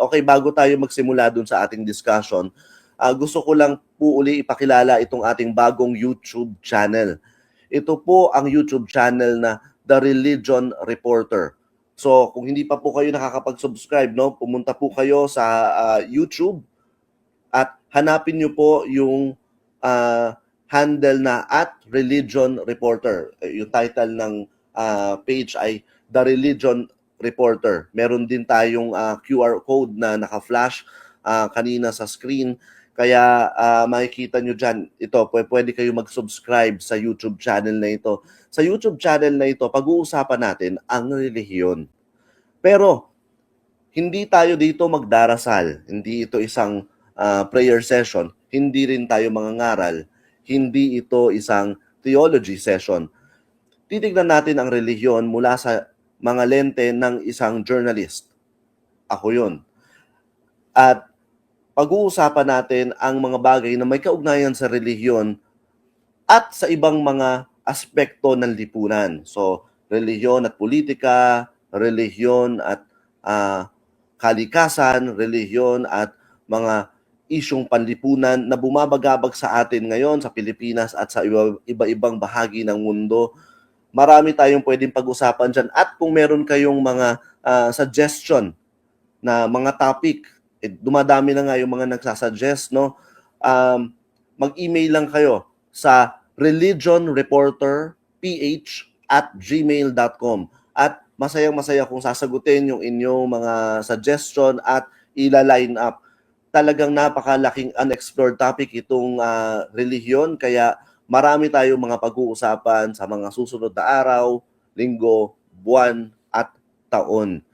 Okay, bago tayo magsimula dun sa ating discussion, gusto ko lang po uli ipakilala itong ating bagong YouTube channel. Ito po ang YouTube channel na The Religion Reporter. So, kung hindi pa po kayo nakakapag-subscribe, no, pumunta po kayo sa YouTube at hanapin nyo po yung handle na @religionreporter. Yung title ng page ay The Religion Reporter. Meron din tayong QR code na naka-flash kanina sa screen. Kaya makikita nyo dyan, ito, pwede kayo mag-subscribe sa YouTube channel na ito. Sa YouTube channel na ito, pag-uusapan natin ang relihiyon. Pero, hindi tayo dito magdarasal. Hindi ito isang prayer session. Hindi rin tayo mangangaral. Hindi ito isang theology session. Titignan natin ang relihiyon mula sa mga lente ng isang journalist. Ako yun. At pag-uusapan natin ang mga bagay na may kaugnayan sa relihiyon at sa ibang mga aspekto ng lipunan. So, relihiyon at politika, relihiyon at kalikasan, relihiyon at mga isyong panlipunan na bumabagabag sa atin ngayon sa Pilipinas at sa iba-ibang bahagi ng mundo. Marami tayong pwedeng pag-usapan dyan. At kung meron kayong mga suggestion na mga topic, dumadami na nga yung mga nagsasuggest, no? Mag-email lang kayo sa religionreporterph@gmail.com at masayang-masaya kung sasagutin yung inyong mga suggestion at ila-line up. Talagang napakalaking unexplored topic itong relihiyon, kaya marami tayong mga pag-uusapan sa mga susunod na araw, linggo, buwan at taon.